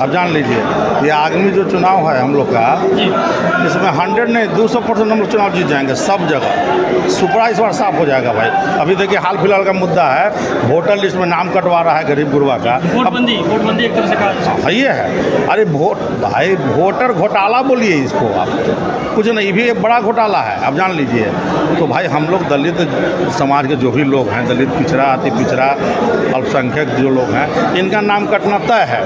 अब जान लीजिए ये आगामी जो चुनाव है हम लोग का, इसमें 100 नहीं 200% हम लोग चुनाव जीत जाएंगे सब जगह। सुपड़ा इस बार साफ हो जाएगा भाई। अभी देखिए हाल फिलहाल का मुद्दा है, वोटर लिस्ट में नाम कटवा रहा है गरीब गुरबा का। वोटबंदी एक तरह से कहा ये है। अरे भाई वोटर घोटाला बोलिए इसको आप, कुछ नहीं, भी एक बड़ा घोटाला है। अब जान लीजिए तो भाई हम लोग दलित समाज के जो भी लोग हैं, दलित पिछड़ा, अति पिछड़ा, अल्पसंख्यक जो लोग हैं, इनका नाम कटना तय है।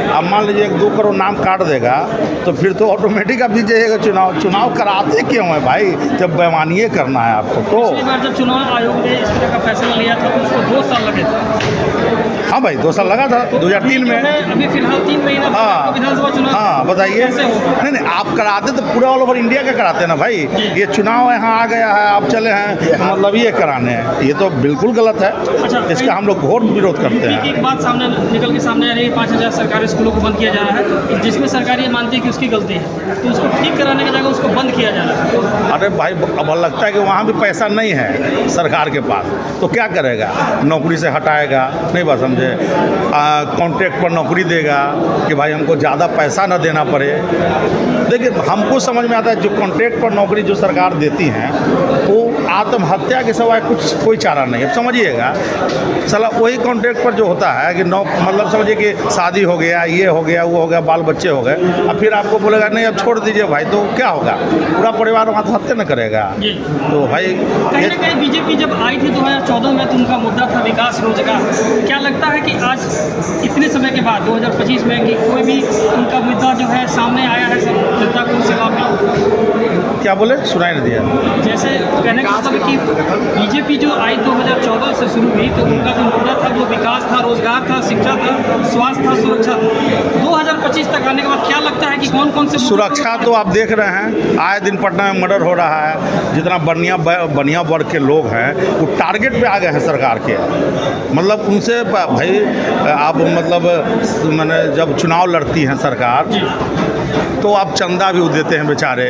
अब मान लीजिए 1-2 करोड़ नाम काट देगा तो फिर तो ऑटोमेटिक आप जीत जाइएगा चुनाव कराते क्यों है भाई, जब बेईमानी करना है आपको तो। पिछली बार जब चुनाव आयोग ने इस तरह का फैसला लिया था तो उसको 2 साल लगे थे। हाँ भाई 2 साल लगा था 2003 में। अभी फिलहाल 3 महीना विधानसभा चुनाव। हाँ बताइए। नहीं आप कराते तो पूरा ऑल ओवर इंडिया का कराते ना भाई। ये चुनाव यहाँ आ गया है, आप चले हैं मतलब ये कराने हैं, ये तो बिल्कुल गलत है। इसका हम लोग घोर विरोध करते हैं। एक बात सामने निकल के सामने आ रही है, 5000 सरकारी स्कूलों को बंद किया जा रहा है, जिसमें सरकार ये मानती है कि उसकी गलती है, तो उसको ठीक कराने की जगह उसको बंद किया जा रहा है। अरे भाई अब लगता है कि वहाँ भी पैसा नहीं है सरकार के पास, तो क्या करेगा, नौकरी से हटाएगा, नहीं बात समझे, कॉन्ट्रैक्ट पर नौकरी देगा कि भाई हमको ज़्यादा पैसा ना देना पड़े। देखिए हमको समझ में आता है जो कॉन्ट्रैक्ट पर नौकरी जो सरकार देती हैं वो आत्महत्या के सिवाय कोई चारा नहीं है। अब समझिएगा साला वही कॉन्ट्रैक्ट पर जो होता है कि मतलब समझिए कि शादी हो गया, ये हो गया, वो हो गया, बाल बच्चे हो गए, अब फिर आपको बोलेगा नहीं अब छोड़ दीजिए भाई, तो क्या होगा, पूरा परिवार आत्महत्या न करेगा। तो भाई कहीं ना कहीं बीजेपी जब आई थी 2014 में तो उनका मुद्दा था विकास रोजगार। क्या लगता है कि आज इतने समय के बाद 2025 में कि कोई भी उनका मुद्दा जो है सामने आया है जनता को सेवा में? क्या बोले, सुनाई नहीं दिया। जैसे कहने का मतलब कि बीजेपी जो आई 2014 से शुरू हुई तो उनका जो मुद्दा था वो विकास था, रोजगार था, शिक्षा था, स्वास्थ्य था, सुरक्षा था। 2025 तक आने के बाद क्या लगता है कि कौन कौन से सुरक्षा तो आप देख रहे हैं आए दिन पटना में मर्डर हो रहा है, जितना बढ़िया वर्ग के लोग हैं वो टारगेट पे आ गए हैं सरकार के। मतलब उनसे भाई आप मतलब मैंने जब चुनाव लड़ती हैं सरकार तो आप चंदा भी देते हैं बेचारे,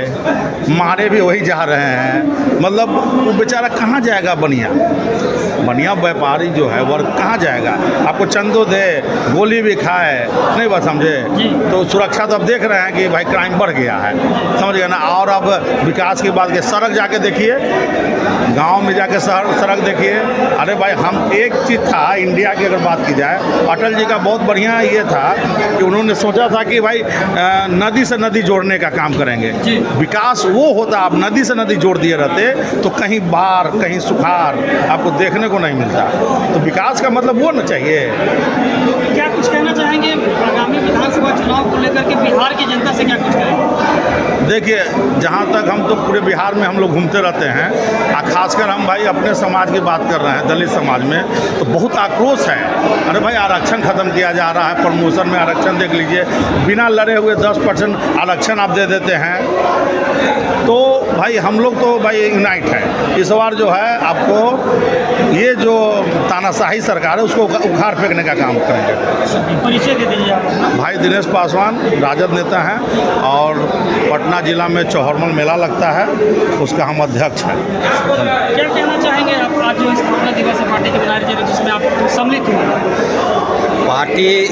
मारे भी वही जा रहे हैं। मतलब वो बेचारा कहाँ जाएगा, बढ़िया व्यापारी जो है वर्ग कहाँ जाएगा, आपको चंदो दे, गोली भी खाए, नहीं बात समझे। तो सुरक्षा तो आप देख रहे हैं कि भाई क्राइम बढ़ गया है, समझ गए ना। और अब विकास की बात के सड़क जाके देखिए, गांव में जाके सड़क देखिए। अरे भाई हम एक चीज़ था इंडिया की अगर बात की जाए, अटल जी का बहुत बढ़िया ये था कि उन्होंने सोचा था कि भाई नदी से नदी जोड़ने का काम करेंगे। विकास वो होता, आप नदी से नदी जोड़ दिए रहते तो कहीं बाढ़ कहीं सुखाड़ आपको देखने को नहीं मिलता। तो विकास का मतलब वो ना चाहिए। क्या कुछ कहना चाहेंगे आगामी विधानसभा चुनाव को लेकर के बिहार की जनता से, क्या कुछ कहेंगे? देखिए जहाँ तक हम तो पूरे बिहार में हम लोग घूमते रहते हैं, खासकर हम भाई अपने समाज की बात कर रहे हैं, दलित समाज में तो बहुत आक्रोश है। अरे भाई आरक्षण ख़त्म किया जा रहा है, प्रमोशन में आरक्षण देख लीजिए, बिना लड़े हुए 10% आरक्षण आप दे देते हैं। तो भाई हम लोग तो भाई यूनाइट है। इस बार जो है आपको ये जो तानाशाही सरकार है उसको उखाड़ फेंकने का काम करेंगे। परिचय दे दीजिए आप। भाई दिनेश पासवान राजद नेता हैं और पटना जिला में चौहरमल मेला लगता है, उसका हम अध्यक्ष हैं। क्या कहना चाहेंगे आप आज जो स्थापना दिवस है पार्टी के मनाया जा रहा है जिसमें आप सम्मिलित हुए? पार्टी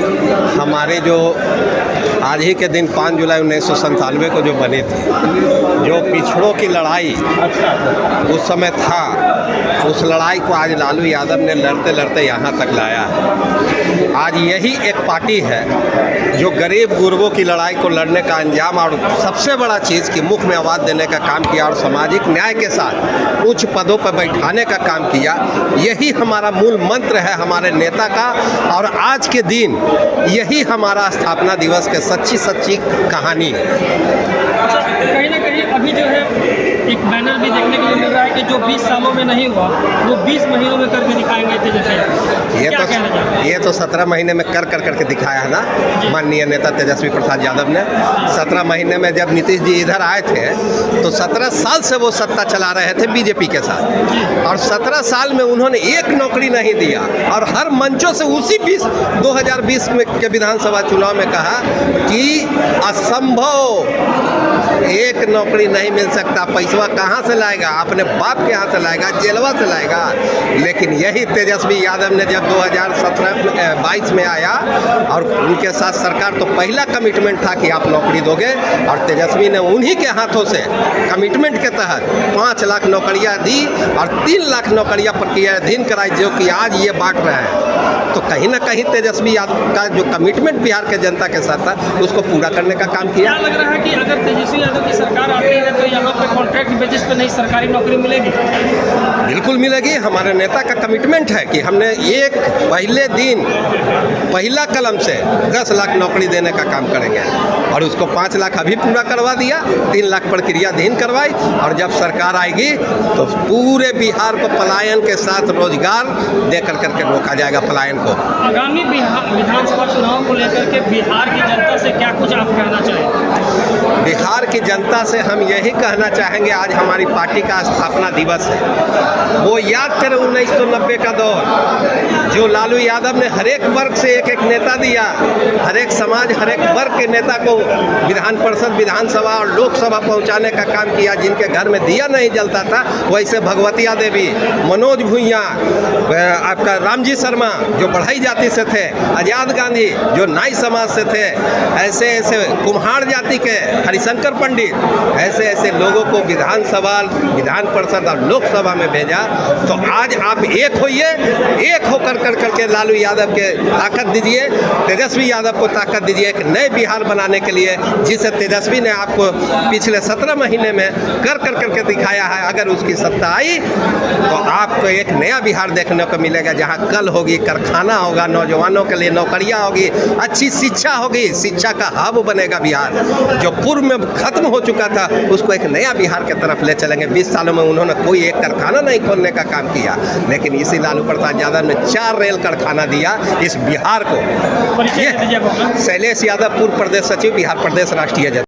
हमारे जो आज ही के दिन 5 जुलाई 1997 को जो बनी थी, जो पिछड़ों की लड़ाई उस समय था, उस लड़ाई को आज लालू यादव ने लड़ते लड़ते यहाँ तक लाया है। आज यही एक पार्टी है जो गरीब गुरबों की लड़ाई को लड़ने का अंजाम और सबसे बड़ा चीज़ कि मुख में आवाज़ देने का काम किया और सामाजिक न्याय के साथ उच्च पदों पर बैठाने का काम किया। यही हमारा मूल मंत्र है हमारे नेता का, और आज के दिन यही हमारा स्थापना दिवस के सच्ची कहानी है। कहीं ना कहीं अभी जो है एक बैनर भी देखने के लिए मिल रहा है कि जो 20 सालों में नहीं हुआ वो 20 महीनों में करके दिखाएंगे तेजस्वी। ये तो 17 महीने में करके दिखाया है ना माननीय नेता तेजस्वी प्रसाद यादव ने। 17 महीने में जब नीतीश जी इधर आए थे तो 17 साल से वो सत्ता चला रहे थे बीजेपी के साथ, और 17 साल में उन्होंने एक नौकरी नहीं दिया, और हर मंचों से उसी 2020 में के विधानसभा चुनाव में कहा कि असंभव, एक नौकरी नहीं मिल सकता, पैसा पैसवा कहाँ से लाएगा? अपने बाप के यहाँ से लाएगा, जेलवा से लाएगा। लेकिन यही तेजस्वी यादव ने जब 2022 में आया और उनके साथ सरकार, तो पहला कमिटमेंट था कि आप नौकरी दोगे, और तेजस्वी ने उन्हीं के हाथों से कमिटमेंट के तहत 5 लाख नौकरियां दी और 3 लाख नौकरियां प्रक्रियाधीन कराई, जो कि आज ये बांट रहे हैं। तो कहीं ना कहीं तेजस्वी यादव का जो कमिटमेंट बिहार के जनता के साथ था, उसको पूरा करने का काम किया। क्या लग रहा है कि अगर तेजस्वी यादव की सरकार आती है तो यहाँ पे कॉन्ट्रैक्ट बेसिस पे नहीं सरकारी नौकरी मिलेगी? बिल्कुल मिलेगी। हमारे नेता का कमिटमेंट है कि हमने एक पहले दिन पहला कलम से 10 लाख नौकरी देने का काम करेंगे, और उसको 5 लाख अभी पूरा करवा दिया, 3 लाख प्रक्रियाधीन करवाई, और जब सरकार आएगी तो पूरे बिहार को पलायन के साथ रोजगार देकर करके रोका जाएगा पलायन को। आगामी विधानसभा चुनाव को लेकर के बिहार की जनता से क्या कुछ आप कहना चाहेंगे? बिहार की जनता से हम यही कहना चाहेंगे, आज हमारी पार्टी का स्थापना दिवस है। वो याद करें 1990 का दौर, जो लालू यादव ने हर एक वर्ग से एक एक नेता दिया, हर एक समाज, हर एक वर्ग के नेता को विधान परिषद, विधानसभा और लोकसभा पहुंचाने का काम किया। जिनके घर में दिया नहीं जलता था, वैसे भगवतिया देवी, मनोज भूइया, आपका रामजी शर्मा जो बढ़ई जाति से थे, आज़ाद गांधी जो नाई समाज से थे, ऐसे ऐसे कुम्हार जाति के हरिशंकर पंडित, ऐसे ऐसे लोगों को विधानसभा, विधान परिषद और लोकसभा में भेजा। तो आज आप एक होइए, एक होकर करके लालू यादव के ताकत दीजिए, तेजस्वी यादव को ताकत दीजिए एक नए बिहार बनाने के लिए, जिसे तेजस्वी ने आपको पिछले 17 महीने में कर करके दिखाया है। अगर उसकी सत्ता आई तो आपको एक नया बिहार देखने को मिलेगा, जहां कल होगी, कारखाना होगा, नौजवानों के लिए नौकरियां होगी, अच्छी शिक्षा होगी, शिक्षा का हब बनेगा बिहार। जो पूर्व में खत्म हो चुका था, उसको एक नया बिहार की तरफ ले चलेंगे। 20 सालों में उन्होंने कोई एक कारखाना नहीं खोलने का काम किया, लेकिन इसी लालू प्रसाद यादव ने 4 रेल कारखाना दिया इस बिहार को। परिचय दीजिए आप अपना। शैलेश यादव, पूर्व प्रदेश सचिव, बिहार प्रदेश राष्ट्रीय जनता।